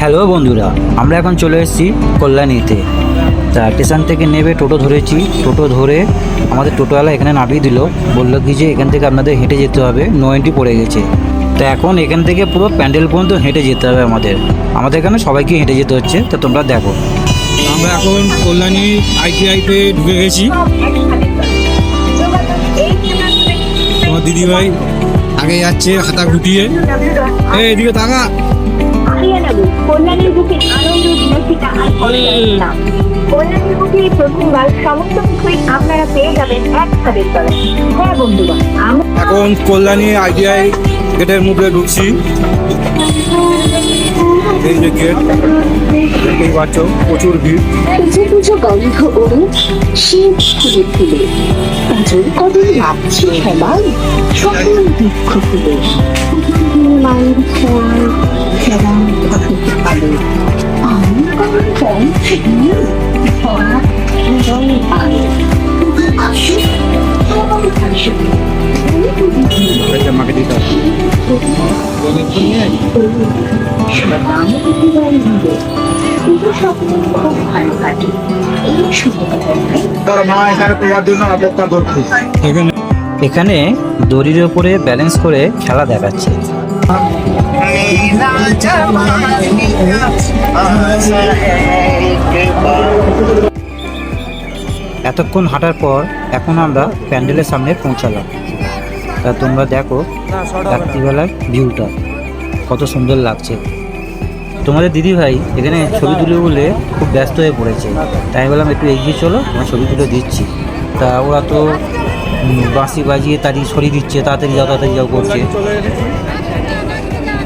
Hello বন্ধুরা, আমরা এখন চলে এসেছি কল্যাণীতে। তা স্টেশন থেকে নেবে টোটো ধরেছি। টোটো ধরে আমাদের টোটোওয়ালা এখানে নামিয়ে দিল, বললো কি যে এখান থেকে আপনাদের হেঁটে যেতে হবে, নো এন্ট্রি পড়ে গেছে। তো এখন এখান থেকে পুরো প্যান্ডেল পর্যন্ত হেঁটে যেতে হবে আমাদের এখানে সবাইকে হেঁটে যেতে হচ্ছে। তো তোমরা দেখো, আমরা এখন কল্যাণী আইটিআইতে ঢুকে গেছি। তোমার দিদিভাই আগে যাচ্ছে হাতা গুটিয়ে, এদিকে তাকা। কল্যাণীর বুকে আনন্দ বিলাসিতা আর কল্যাণীর বুকে প্রথমবার সমস্ত কিছুই আপনারা পেয়ে যাবেন এক ছাদের তলে। হ্যাঁ বন্ধুগণ, এখন কল্যাণী আইটিআই গেটের মুখে ঢুকছি। এই যে গেট, দেখতেই পাচ্ছ প্রচুর ভিড়। পুজো পুজো গন্ধ ওড়ে শীত ফুলে ফুলে পুজোর কদম লাগছে সবাই সকল বৃক্ষ ফুলে মায়ের ফল খেলা হতে পারে আমি কোনো রং নেই ভরা রং আলো আসে আসে মাকে দিতে হবে। এখানে দড়ির ওপরে ব্যালেন্স করে খেলা দেখাচ্ছে। এতক্ষণ হাঁটার পর এখন আমরা প্যান্ডেলের সামনে পৌঁছালাম। তা তোমরা দেখো রাত্রিবেলার ভিউটা কত সুন্দর লাগছে। তোমাদের দিদিভাই এখানে ছবি তুলে বলে খুব ব্যস্ত হয়ে পড়েছে, তাই বললাম একটু এগিয়ে চলো, তোমার ছবি তুলে দিচ্ছি। তা ওরা তো বাঁশি বাজিয়ে তাড়ি সরিয়ে দিচ্ছে, তাড়াতাড়ি যাও করছে।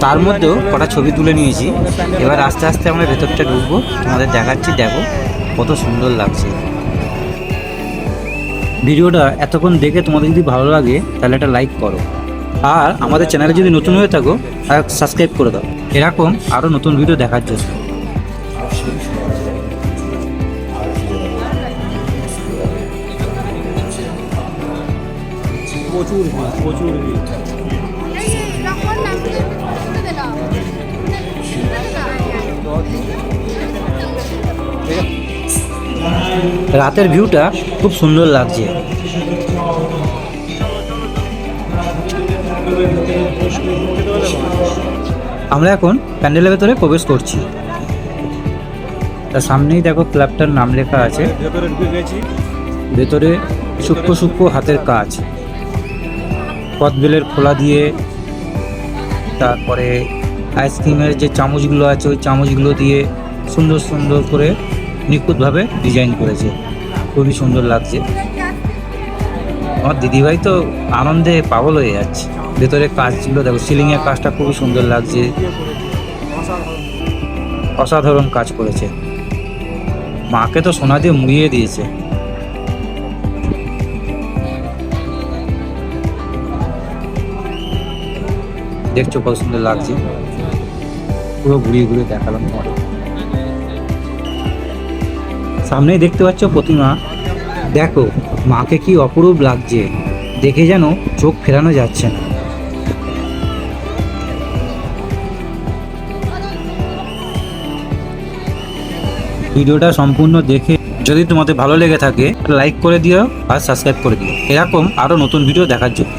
তার মধ্যেও কটা ছবি তুলে নিয়েছি। এবার আস্তে আস্তে আমরা ভেতরটা ঢুকবো, তোমাদের দেখাচ্ছি। দেখো কত সুন্দর লাগছে। ভিডিওটা এতক্ষণ দেখে তোমাদের যদি ভালো লাগে তাহলে একটা লাইক করো, আর আমাদের চ্যানেলে যদি নতুন হয়ে থাকো সাবস্ক্রাইব করে দাও এরকম আরও নতুন ভিডিও দেখার জন্য। প্রচুর রাতের ভিউটা খুব সুন্দর লাগছে। আমরা এখন প্যান্ডেলের ভেতরে প্রবেশ করছি। তার সামনেই দেখো ক্লাবটার নাম লেখা আছে। ভেতরে সূক্ষ্ম সূক্ষ্ম হাতের কাজ, কদবেলের খোলা দিয়ে, তারপরে আইসক্রিমের যে চামচগুলো আছে ওই চামচগুলো দিয়ে সুন্দর সুন্দর করে নিখুঁতভাবে ডিজাইন করেছে, খুবই সুন্দর লাগছে। আমার দিদিভাই তো আনন্দে পাগল হয়ে যাচ্ছে। ভেতরে কাজগুলো দেখো, সিলিংয়ের কাজটা খুবই সুন্দর লাগছে, অসাধারণ কাজ করেছে। মাকে তো সোনা দিয়ে মুড়িয়ে দিয়েছে। দেখছো কত সুন্দর লাগছে, পুরো ঘুরিয়ে ঘুরিয়ে দেখালাম তোমাদের। সামনেই দেখতে পাচ্ছ প্রতিমা, দেখো মাকে কি অপরূপ লাগছে, দেখে যেন চোখ ফেরানো যাচ্ছে না। ভিডিওটা সম্পূর্ণ দেখে যদি তোমাদের ভালো লেগে থাকে লাইক করে দিও আর সাবস্ক্রাইব করে দিও এরকম আরও নতুন ভিডিও দেখার জন্য।